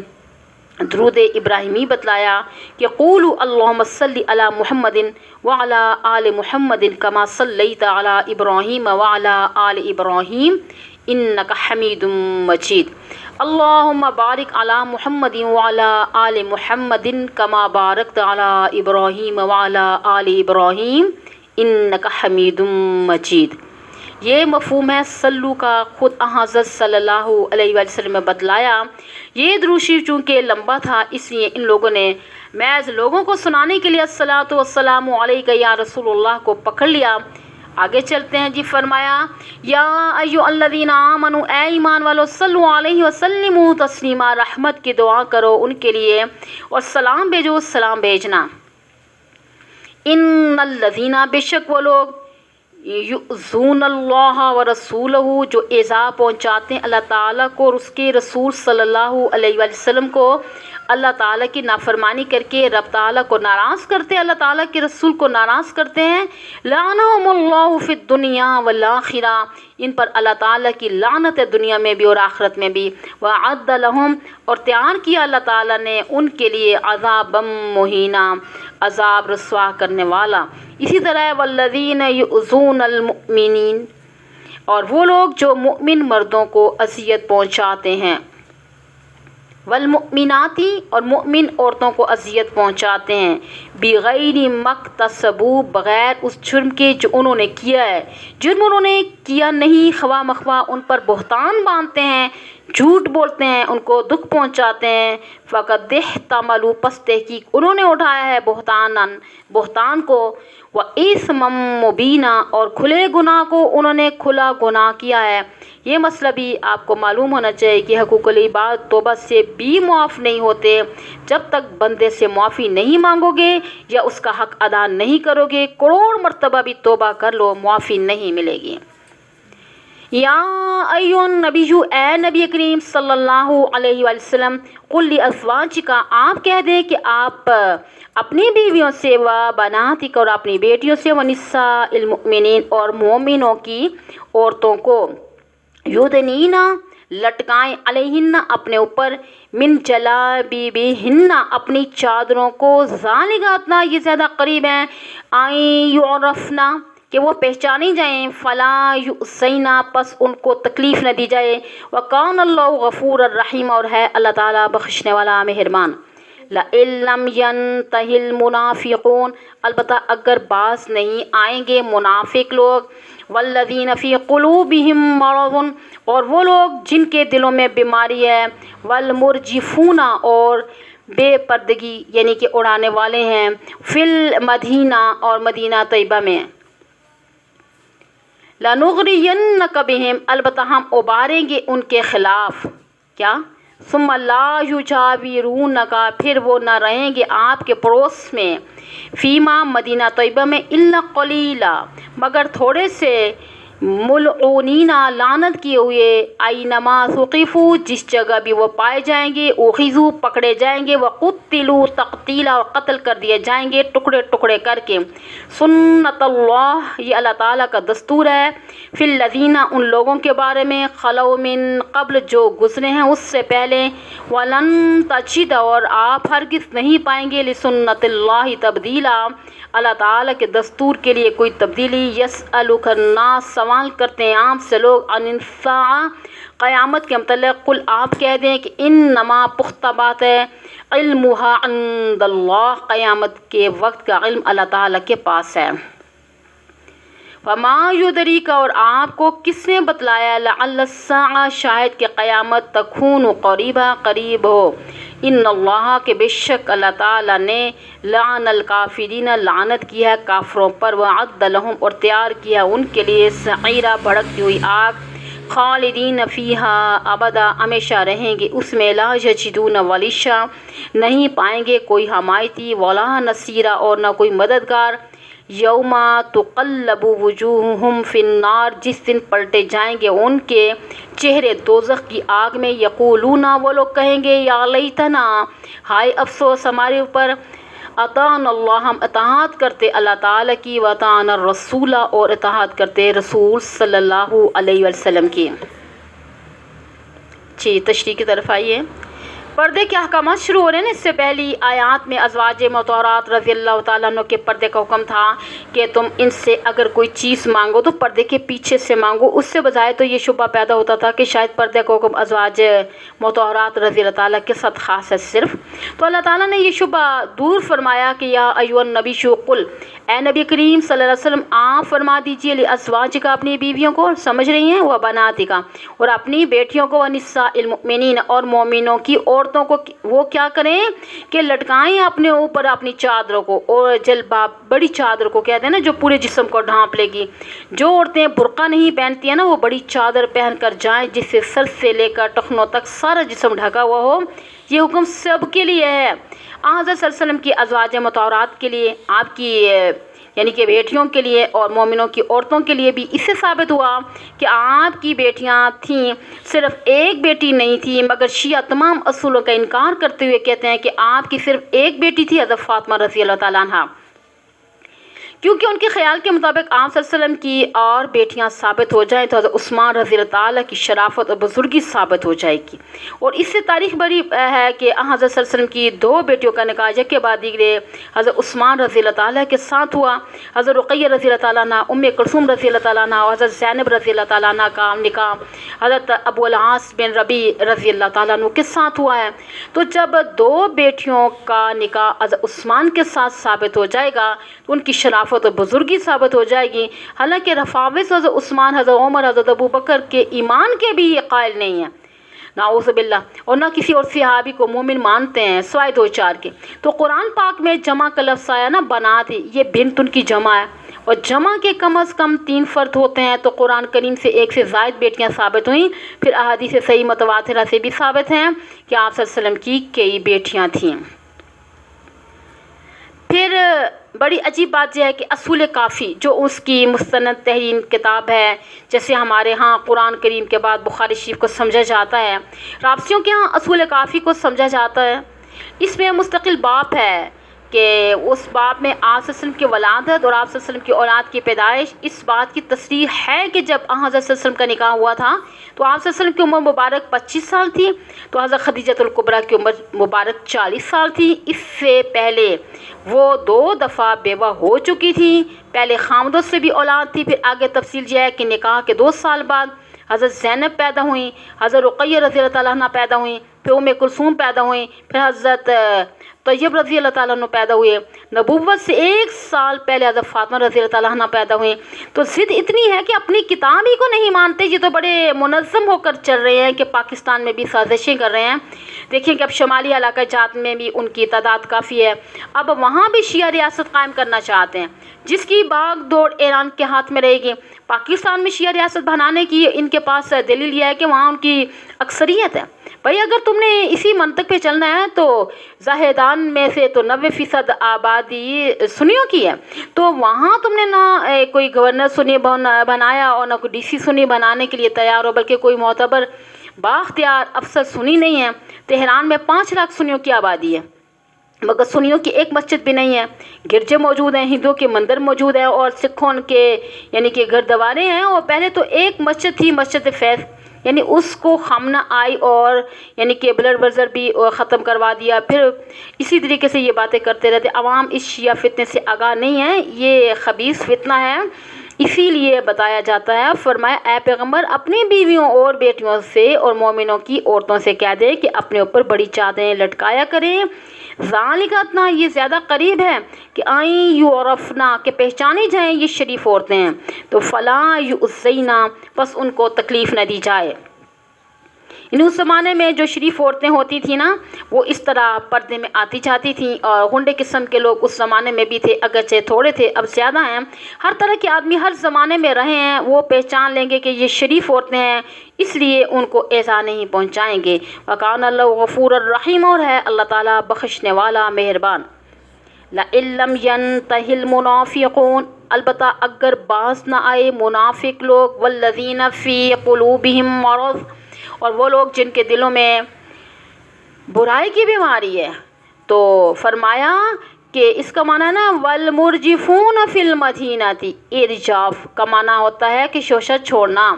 Speaker 2: درود ابراہیمی بتلایا کہ قولوا اللہم صلی علی محمد وعلی آل محمد کما صلیت علی ابراہیم وعلی آل ابراہیم انک حمید مجید، اللہم بارک علی محمد وعلی آل محمد کما بارکت علی ابراہیم وعلی آل ابراہیم انک حمید مجید۔ یہ مفہوم ہے سلو کا، خود حضرت صلی اللہ علیہ وسلم نے بتلایا۔ یہ درود شریف چونکہ لمبا تھا اس لیے ان لوگوں نے محض لوگوں کو سنانے کے لیے الصلاۃ والسلام علیک یا رسول اللہ کو پکڑ لیا۔ آگے چلتے ہیں جی، فرمایا یا ایھا الذین آمنوا، اے ایمان والو، صلو علیہ وسلموا تسلیما، رحمت کی دعا کرو ان کے لیے اور سلام بھیجو، سلام بھیجنا۔ ان الذین، بے شک وہ لوگ، یؤذون اللہ ورسولہ، جو ایذا پہنچاتے ہیں اللہ تعالیٰ کو اور اس کے رسول صلی اللہ علیہ وسلم کو، اللہ تعالیٰ کی نافرمانی کر کے رب تعالیٰ کو ناراض کرتے ہیں، اللہ تعالیٰ کے رسول کو ناراض کرتے ہیں، لعنہم اللہ فی الدنیا والآخرہ، ان پر اللہ تعالیٰ کی لعنت ہے دنیا میں بھی اور آخرت میں بھی، وأعد لہم، اور تیار کیا اللہ تعالیٰ نے ان کے لیے عذابا مہینا، عذاب رسوا کرنے والا۔ اسی طرح والذین یؤذون المؤمنین، اور وہ لوگ جو مؤمن مردوں کو اذیت پہنچاتے ہیں، والمؤمناتی، اور مؤمن عورتوں کو اذیت پہنچاتے ہیں، بغیر مکتسبوا، بغیر اس جرم کے جو انہوں نے کیا ہے، جرم انہوں نے کیا نہیں، خواہ مخواہ ان پر بہتان باندھتے ہیں، جھوٹ بولتے ہیں، ان کو دکھ پہنچاتے ہیں، فقد احتملوا، پس تحقیق انہوں نے اٹھایا ہے بہتان کو، وإثما مبینا، اور کھلے گناہ کو انہوں نے کھلا گناہ کیا ہے۔ یہ مسئلہ بھی آپ کو معلوم ہونا چاہیے کہ حقوق العباد توبہ سے بھی معاف نہیں ہوتے، جب تک بندے سے معافی نہیں مانگو گے یا اس کا حق ادا نہیں کرو گے، کروڑ مرتبہ بھی توبہ کر لو معافی نہیں ملے گی۔ یا ایھا النبی، اے نبی کریم صلی اللہ علیہ وسلم، قل لازواجک، آپ کہہ دیں کہ آپ اپنی بیویوں سے، و بناتک، اور اپنی بیٹیوں سے، و نساء المؤمنین، اور مومنوں کی عورتوں کو، یدنینا، لٹکائیں، علیہن، اپنے اوپر، من جلابیبہن، اپنی چادروں کو، ذالک ادنیٰ، یہ زیادہ قریب ہیں، ان یعرفنا، کہ وہ پہچانی جائیں، فلا یؤذینا، پس ان کو تکلیف نہ دی جائے، وکان اللہ غفور الرحیم، اور ہے اللہ تعالیٰ بخشنے والا مہربان۔ لئن لم ینتہی المنافقون، البتہ اگر باز نہیں آئیں گے منافق لوگ، والذین فی قلوبہم مرض، اور وہ لوگ جن کے دلوں میں بیماری ہے، والمرجفون، اور بے پردگی یعنی کہ اڑانے والے ہیں، فی المدینہ، اور مدینہ طیبہ میں، لنغرینک بہم، البتہ ہم ابھاریں گے ان کے خلاف، کیا؟ ثم لا یجاورونکا، پھر وہ نہ رہیں گے آپ کے پڑوس میں، فیما مدینہ طیبہ میں، الا قلیلا، مگر تھوڑے سے، ملعونین، لعنت کیے ہوئے، اینما ثقفوا، جس جگہ بھی وہ پائے جائیں گے، اخذوا، پکڑے جائیں گے، وقتلوا تقتیلا، اور قتل کر دیے جائیں گے ٹکڑے ٹکڑے کر کے۔ سنت اللہ، یہ اللہ تعالیٰ کا دستور ہے، فی الذین، ان لوگوں کے بارے میں، خلو من قبل، جو گزرے ہیں اس سے پہلے، ولن تجد، اور آپ ہرگز نہیں پائیں گے، لسنت اللہ تبدیلا، اللہ تعالیٰ کے دستور کے لیے کوئی تبدیلی۔ یسألک الناس، سوال کرتے ہیں آپ سے لوگ، عن الساعہ، قیامت کے متعلق، قل، آپ کہہ دیں کہ انما، پختہ بات ہے، علمھا عند اللہ، قیامت کے وقت کا علم اللہ تعالیٰ کے پاس ہے۔ وما یدریک، اور آپ کو کس نے بتلایا، لعل الساعہ، شاید کہ قیامت، تکون قریبا، قریب ہو، ان اللہ، کہ بے شک اللہ تعالیٰ نے، لعن الکافرین، لعنت کی ہے کافروں پر، وعد لہم، اور تیار کیا ان کے لیے، سعیرا، بھڑکتی ہوئی آگ، خالدین فیہا ابدا، ہمیشہ رہیں گے اس میں، لا یجدون ولیشا، نہیں پائیں گے کوئی حمایتی، ولا نصیرا، اور نہ کوئی مددگار، یوم تقلب وجوہہم فی النار، جس دن پلٹے جائیں گے ان کے چہرے دوزخ کی آگ میں، یقولون، وہ لوگ کہیں گے، یا لیتنا، ہائے افسوس ہمارے اوپر، اطعنا اللہ، ہم اطاعت کرتے اللہ تعالیٰ کی، واطعنا الرسول، اور اطاعت کرتے رسول صلی اللہ علیہ وسلم کی۔ جی تشریح کی طرف آئیے۔ پردے کے احکامات شروع ہو رہے ہیں نا۔ اس سے پہلی آیات میں ازواج مطہرات رضی اللہ تعالیٰ عنہ کے پردے کا حکم تھا کہ تم ان سے اگر کوئی چیز مانگو تو پردے کے پیچھے سے مانگو۔ اس سے بظاہر تو یہ شبہ پیدا ہوتا تھا کہ شاید پردے کا حکم ازواج مطہرات رضی اللہ تعالیٰ کے ساتھ خاص ہے صرف، تو اللہ تعالیٰ نے یہ شبہ دور فرمایا کہ یا ایھا النبی قل، اے نبی کریم صلی اللہ علیہ وسلم آپ فرما دیجئے، لازواجک، اپنی بیویوں کو، سمجھ رہی ہیں، و بناتک، اور اپنی بیٹیوں کو، ونساء المؤمنین، اور مومنوں کی عورتوں کو، وہ کیا کریں کہ لٹکائیں اپنے اوپر اپنی چادروں کو، اور جلباب، بڑی چادر کو کہتے ہیں نا جو پورے جسم کو ڈھانپ لے گی۔ جو عورتیں برقع نہیں پہنتی ہیں نا وہ بڑی چادر پہن کر جائیں جس سے سر سے لے کر ٹخنوں تک سارا جسم ڈھکا ہوا ہو۔ یہ حکم سب کے لیے ہے، حضرت صلی اللہ علیہ وسلم کی ازواج مطہرات کے لیے، آپ کی یعنی کہ بیٹیوں کے لیے، اور مومنوں کی عورتوں کے لیے بھی۔ اس سے ثابت ہوا کہ آپ کی بیٹیاں تھیں، صرف ایک بیٹی نہیں تھی، مگر شیعہ تمام اصولوں کا انکار کرتے ہوئے کہتے ہیں کہ آپ کی صرف ایک بیٹی تھی، حضرت فاطمہ رضی اللہ تعالیٰ عنہ، کیونکہ ان کے خیال کے مطابق آپ صلی اللہ علیہ وسلم کی اور بیٹیاں ثابت ہو جائیں تو حضرت عثمان رضی اللہ تعالیٰ کی شرافت اور بزرگی ثابت ہو جائے گی۔ اور اس سے تاریخ بری ہے کہ حضرت صلی اللہ علیہ وسلم کی دو بیٹیوں کا نکاح یک کے بعد دیگرے حضرت عثمان رضی اللہ تعالیٰ کے ساتھ ہوا۔ حضرت رقیہ رضی اللہ تعالیٰ عنہ، ام کلثوم رضی اللہ تعالیٰ عنہ، اور حضرت زینب رضی اللہ تعالیٰ عنہ کا نکاح حضرت ابو العاص بن ربیع رضی اللہ تعالیٰ عنہ کے ساتھ ہوا ہے۔ تو جب دو بیٹیوں کا نکاح حضرت عثمان کے ساتھ ثابت ہو جائے گا تو ان کی شرافت اور بزرگی ثابت ہو جائے گی۔ حالانکہ رفاوس حضرت عثمان، حضرت عمر، حضرت ابو بکر کے ایمان کے بھی یہ قائل نہیں ہیں، نعوذ باللہ، اور نہ کسی اور صحابی کو مومن مانتے ہیں سوائے دو چار کے۔ تو قرآن پاک میں جمع کا لفظ آیا نا، بنات، یہ بنت ان کی جمع ہے، اور جمع کے کم از کم 3 فرد ہوتے ہیں، تو قرآن کریم سے 1 سے زائد بیٹیاں ثابت ہوئیں۔ پھر احادیث صحیح متواترہ سے بھی ثابت ہیں کہ آپ صلی اللہ علیہ وسلم کی کئی بیٹیاں تھیں۔ پھر بڑی عجیب بات یہ ہے کہ اصول کافی جو اس کی مستند تحریر کتاب ہے، جیسے ہمارے ہاں قرآن کریم کے بعد بخاری شریف کو سمجھا جاتا ہے، رابطیوں کے ہاں اصول کافی کو سمجھا جاتا ہے۔ اس میں مستقل باب ہے کہ اس باب میں آپ صلی اللہ علیہ وسلم کی ولادت اور آپ صلی اللہ علیہ وسلم کی اولاد کی پیدائش، اس بات کی تصریح ہے کہ جب حضرت صلی اللہ علیہ وسلم کا نکاح ہوا تھا تو آپ صلی اللہ علیہ وسلم کی عمر مبارک 25 سال تھی، تو حضرت خدیجہ الکبریٰ کی عمر مبارک 40 سال تھی۔ اس سے پہلے وہ 2 دفعہ بیوہ ہو چکی تھی، پہلے خامدوں سے بھی اولاد تھی۔ پھر آگے تفصیل یہ ہے کہ نکاح کے 2 سال بعد حضرت زینب پیدا ہوئیں، حضرت رقیہ رضی اللہ تعالیٰ عنہ پیدا ہوئیں، پھر ام کلثوم پیدا ہوئیں، پھر حضرت طیب رضی اللہ تعالیٰ عنہ پیدا ہوئے۔ نبوت سے 1 سال پہلے حضرت فاطمہ رضی اللہ تعالیٰ عنہ پیدا ہوئیں۔ تو ضد اتنی ہے کہ اپنی کتاب ہی کو نہیں مانتے۔ یہ تو بڑے منظم ہو کر چل رہے ہیں کہ پاکستان میں بھی سازشیں کر رہے ہیں۔ دیکھیں کہ اب شمالی علاقہ جات میں بھی ان کی تعداد کافی ہے، اب وہاں بھی شیعہ ریاست قائم کرنا چاہتے ہیں، جس کی بھاگ دوڑ ایران کے ہاتھ میں رہے گی۔ پاکستان میں شیعہ ریاست بنانے کی ان کے پاس دلیل یہ ہے کہ وہاں ان کی اکثریت ہے، بھائی اگر تم نے اسی منطق پہ چلنا ہے تو زاہدان میں سے تو 90% آبادی سنیوں کی ہے، تو وہاں تم نے نہ کوئی گورنر سنی بنایا اور نہ کوئی DC سنی بنانے کے لیے تیار ہو، بلکہ کوئی معتبر بااختیار افسر سنی نہیں ہے۔ تہران میں 5 لاکھ سنیوں کی آبادی ہے، مگر سنیوں کی ایک مسجد بھی نہیں ہے۔ گرجے موجود ہیں، ہندوؤں کے مندر موجود ہیں، اور سکھوں کے یعنی کہ گردوارے ہیں، اور پہلے تو ایک مسجد تھی، مسجد فیض، یعنی اس کو خامنہ آئی اور یعنی کہ بلڈ بزر بھی ختم کروا دیا۔ پھر اسی طریقے سے یہ باتیں کرتے رہتے۔ عوام اس شیعہ فتنے سے آگاہ نہیں ہے، یہ خبیث فتنہ ہے، اسی لیے بتایا جاتا ہے۔ فرمایا اے پیغمبر اپنی بیویوں اور بیٹیوں سے اور مومنوں کی عورتوں سے کہہ دیں کہ اپنے اوپر بڑی چادریں لٹکایا کریں، ذالک ادنا، یہ زیادہ قریب ہے کہ آئیں یعرفنا، کہ پہچانی جائیں یہ شریف عورتیں ہیں، تو فلا یؤذینا، پس ان کو تکلیف نہ دی جائے۔ یعنی اس زمانے میں جو شریف عورتیں ہوتی تھیں نا، وہ اس طرح پردے میں آتی جاتی تھیں، اور غنڈے قسم کے لوگ اس زمانے میں بھی تھے، اگرچہ تھوڑے تھے، اب زیادہ ہیں۔ ہر طرح کے آدمی ہر زمانے میں رہے ہیں، وہ پہچان لیں گے کہ یہ شریف عورتیں ہیں، اس لیے ان کو ایذا نہیں پہنچائیں گے۔ وَكَانَ اللَّهُ غَفُورًا رَحِيمًا، اور ہے اللہ تعالیٰ بخشنے والا مہربان۔ لَإِن لَّمْ يَنْتَهِ الْمُنَافِقُونَ، البتہ اگر باز نہ آئے منافق لوگ، وَالَّذِينَ فِي قُلُوبِهِم مَّرَضٌ، اور وہ لوگ جن کے دلوں میں برائی کی بیماری ہے، تو فرمایا کہ اس کا معنی ہے نا وَالْمُرْجِفُونَ فِي الْمَدِينَةِ، ارجاف کا معنی ہوتا ہے کہ شوشہ چھوڑنا،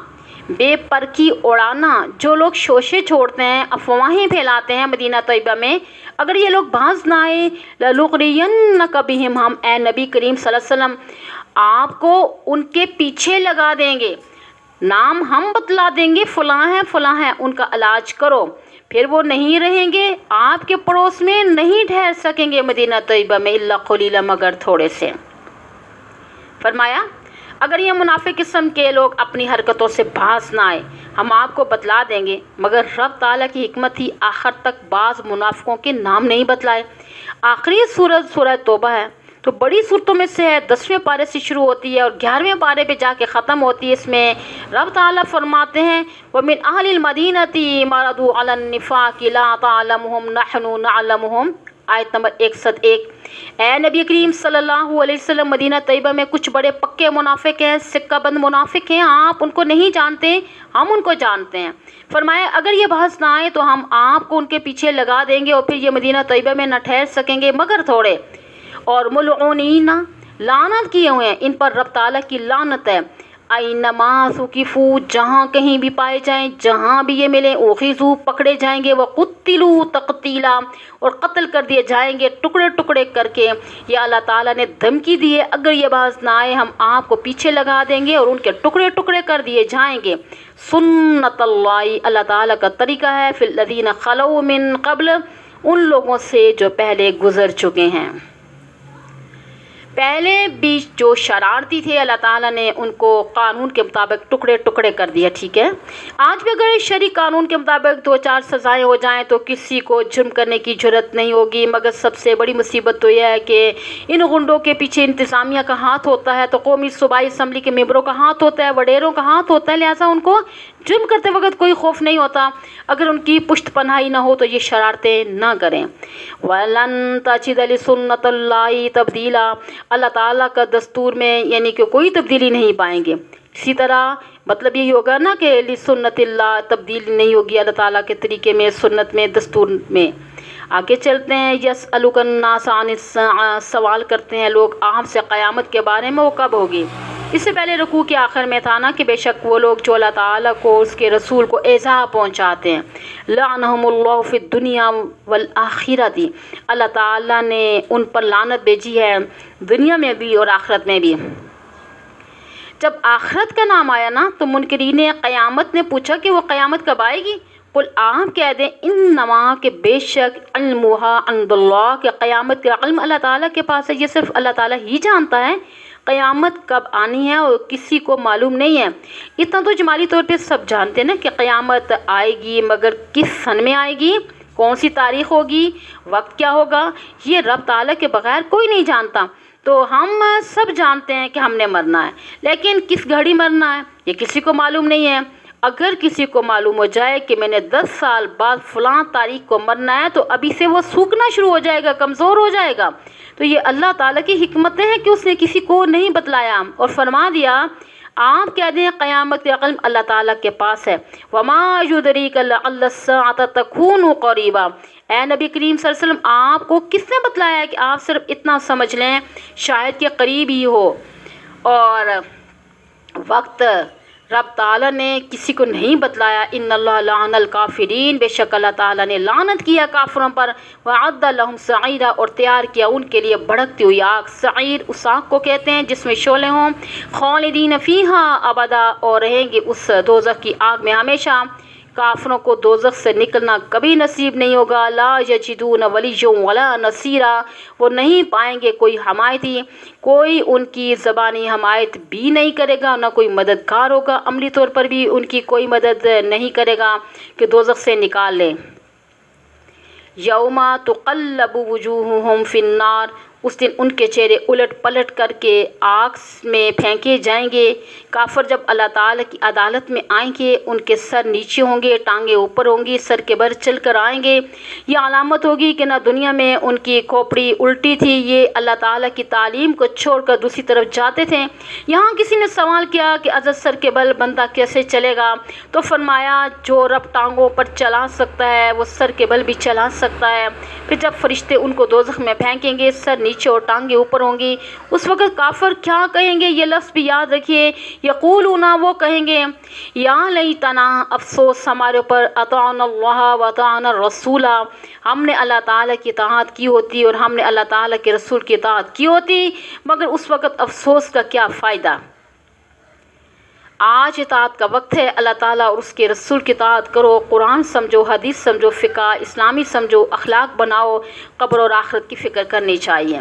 Speaker 2: بے پرکی اڑانا۔ جو لوگ شوشے چھوڑتے ہیں، افواہیں پھیلاتے ہیں مدینہ طیبہ میں، اگر یہ لوگ باز نہ آئے، لَنُغْرِيَنَّكَ بِهِمْ، ہم اے نبی کریم صلی اللہ علیہ وسلم آپ کو ان کے پیچھے لگا دیں گے، نام ہم بتلا دیں گے، فلاں ہے فلاں ہے، ان کا علاج کرو۔ پھر وہ نہیں رہیں گے آپ کے پڑوس میں، نہیں ٹھہر سکیں گے مدینہ طیبہ میں، الا قلیلا، مگر تھوڑے سے۔ فرمایا اگر یہ منافق قسم کے لوگ اپنی حرکتوں سے باز نہ آئے، ہم آپ کو بتلا دیں گے، مگر رب تعالیٰ کی حکمت ہی آخر تک بعض منافقوں کے نام نہیں بتلائے۔ آخری سورت سورہ توبہ ہے، تو بڑی صورتوں میں سے ہے، 10ویں پارے سے شروع ہوتی ہے اور 11ویں پارے پہ جا کے ختم ہوتی ہے۔ اس میں رب تعالیٰ فرماتے ہیں وَمِنْ أَهْلِ الْمَدِينَةِ مَرَضُوا عَلَى النِّفَاقِ لَا تَعْلَمُهُمْ نَحْنُ نَعْلَمُهُمْ، آیت نمبر 101۔ اے نبی کریم صلی اللہ علیہ وسلم، مدینہ طیبہ میں کچھ بڑے پکے منافق ہیں، سکہ بند منافق ہیں، آپ ان کو نہیں جانتے، ہم ان کو جانتے ہیں۔ فرمایا اگر یہ بحث نہ آئے تو ہم آپ کو ان کے پیچھے لگا دیں گے، اور پھر یہ مدینہ طیبہ میں نہ ٹھہر سکیں گے مگر تھوڑے۔ اور ملعونین، لعنت کیے ہوئے ہیں، ان پر رب تعالیٰ کی لعنت ہے۔ اینما ثقفوا، جہاں کہیں بھی پائے جائیں، جہاں بھی یہ ملیں، اخذوا، پکڑے جائیں گے، وقتلوا تقتیلا، اور قتل کر دیے جائیں گے ٹکڑے ٹکڑے کر کے۔ یہ اللہ تعالیٰ نے دھمکی دی ہے، اگر یہ باز نہ آئے ہم آپ کو پیچھے لگا دیں گے اور ان کے ٹکڑے ٹکڑے کر دیے جائیں گے۔ سنت اللہ، اللہ تعالیٰ کا طریقہ ہے، فی الذین خلوا من قبل، ان لوگوں سے جو پہلے گزر چکے ہیں۔ پہلے بھی جو شرارتی تھے اللہ تعالیٰ نے ان کو قانون کے مطابق ٹکڑے ٹکڑے کر دیا، ٹھیک ہے۔ آج بھی اگر شرعی قانون کے مطابق 2-4 سزائیں ہو جائیں تو کسی کو جرم کرنے کی جرت نہیں ہوگی، مگر سب سے بڑی مصیبت تو یہ ہے کہ ان غنڈوں کے پیچھے انتظامیہ کا ہاتھ ہوتا ہے، تو قومی صوبائی اسمبلی کے ممبروں کا ہاتھ ہوتا ہے، وڈیروں کا ہاتھ ہوتا ہے، لہٰذا ان کو جرم کرتے وقت کوئی خوف نہیں ہوتا۔ اگر ان کی پشت پناہی نہ ہو تو یہ شرارتیں نہ کریں۔ وَلَن تَجِدَ لِسُنَّتِ اللَّهِ تَبْدِيلًا، اللہ تعالیٰ کا دستور میں یعنی کہ کوئی تبدیلی نہیں پائیں گے۔ اسی طرح مطلب یہی ہوگا نا کہ لسنت اللہ، تبدیلی نہیں ہوگی اللہ تعالیٰ کے طریقے میں، سنت میں، دستور میں۔ آگے چلتے ہیں، یسألک الناس عن الساعۃ، سوال کرتے ہیں لوگ آپ سے قیامت کے بارے میں، وہ کب ہوگی۔ اس سے پہلے رکوع کے آخر میں تھا نا کہ بے شک وہ لوگ جو اللہ تعالیٰ کو، اس کے رسول کو ایذا پہنچاتے ہیں، لعنہم اللہ فی الدنیا والآخرۃ، اللہ تعالیٰ نے ان پر لعنت بھیجی ہے دنیا میں بھی اور آخرت میں بھی۔ جب آخرت کا نام آیا نا تو منکرین قیامت نے پوچھا کہ وہ قیامت کب آئے گی۔ قل، آپ کہہ دیں، انما، کہ بے شک، علمھا عند اللہ، کہ قیامت کا علم اللہ تعالیٰ کے پاس ہے، یہ صرف اللہ تعالیٰ ہی جانتا ہے قیامت کب آنی ہے، اور کسی کو معلوم نہیں ہے۔ اتنا تو جمالی طور پہ سب جانتے ہیں نا کہ قیامت آئے گی، مگر کس سن میں آئے گی، کون سی تاریخ ہوگی، وقت کیا ہوگا، یہ رب تعالیٰ کے بغیر کوئی نہیں جانتا۔ تو ہم سب جانتے ہیں کہ ہم نے مرنا ہے، لیکن کس گھڑی مرنا ہے یہ کسی کو معلوم نہیں ہے۔ اگر کسی کو معلوم ہو جائے کہ میں نے 10 سال بعد فلاں تاریخ کو مرنا ہے تو ابھی سے وہ سوکھنا شروع ہو جائے گا، کمزور ہو جائے گا۔ تو یہ اللہ تعالیٰ کی حکمتیں ہیں کہ اس نے کسی کو نہیں بتلایا اور فرما دیا آپ کہہ دیں قیامت کا علم اللہ تعالیٰ کے پاس ہے۔ وَمَا يُدْرِيكَ لَعَلَّ السَّاعَةَ تَكُونُ قَرِيبًا، اے نبی کریم صلی اللہ علیہ وسلم آپ کو کس نے بتلایا ہے کہ آپ صرف اتنا سمجھ لیں شاید کہ قریب ہی ہو۔ اور وقت رب تعالیٰ نے کسی کو نہیں بتلایا۔ ان اللہ لعن الکافرین، بے شک اللہ تعالیٰ نے لعنت کیا کافروں پر۔ وعد لہم سعیرا، اور تیار کیا ان کے لیے بھڑکتی ہوئی آگ۔ سعیر اس آگ کو کہتے ہیں جس میں شعلے ہوں۔ خالدین فیہا ابدا، اور رہیں گے اس دوزخ کی آگ میں ہمیشہ۔ کافروں کو دوزخ سے نکلنا کبھی نصیب نہیں ہوگا۔ لا یجدون ولییا ولا نصیرا، وہ نہیں پائیں گے کوئی حمایتی، کوئی ان کی زبانی حمایت بھی نہیں کرے گا، نہ کوئی مددگار ہوگا، عملی طور پر بھی ان کی کوئی مدد نہیں کرے گا کہ دوزخ سے نکال لے۔ یوم تقلب وجوہہم فی النار، اس دن ان کے چہرے الٹ پلٹ کر کے آگ میں پھینکے جائیں گے۔ کافر جب اللہ تعالیٰ کی عدالت میں آئیں گے ان کے سر نیچے ہوں گے، ٹانگیں اوپر ہوں گی، سر کے بر چل کر آئیں گے۔ یہ علامت ہوگی کہ نہ دنیا میں ان کی کھوپڑی الٹی تھی، یہ اللہ تعالیٰ کی تعلیم کو چھوڑ کر دوسری طرف جاتے تھے۔ یہاں کسی نے سوال کیا کہ عزت سر کے بل بندہ کیسے چلے گا؟ تو فرمایا جو رب ٹانگوں پر چلا سکتا ہے وہ سر کے بل بھی چلا سکتا ہے۔ پھر جب فرشتے ان کو دوزخ میں پھینکیں گے، سر نیچے اور ٹانگیں اوپر ہوں گی، اس وقت کافر کیا کہیں گے یہ لفظ بھی یاد رکھیے۔ یقولون، وہ کہیں گے یا لیتنا، افسوس ہمارے اوپر، اطعنا اللہ و اطعنا الرسول، ہم نے اللہ تعالیٰ کی اطاعت کی ہوتی اور ہم نے اللہ تعالیٰ کے رسول کی اطاعت کی ہوتی، مگر اس وقت افسوس کا کیا فائدہ۔ آج اطاعت کا وقت ہے، اللہ تعالیٰ اور اس کے رسول کی اطاعت کرو، قرآن سمجھو، حدیث سمجھو، فقہ اسلامی سمجھو، اخلاق بناؤ، قبر اور آخرت کی فکر کرنی چاہیے۔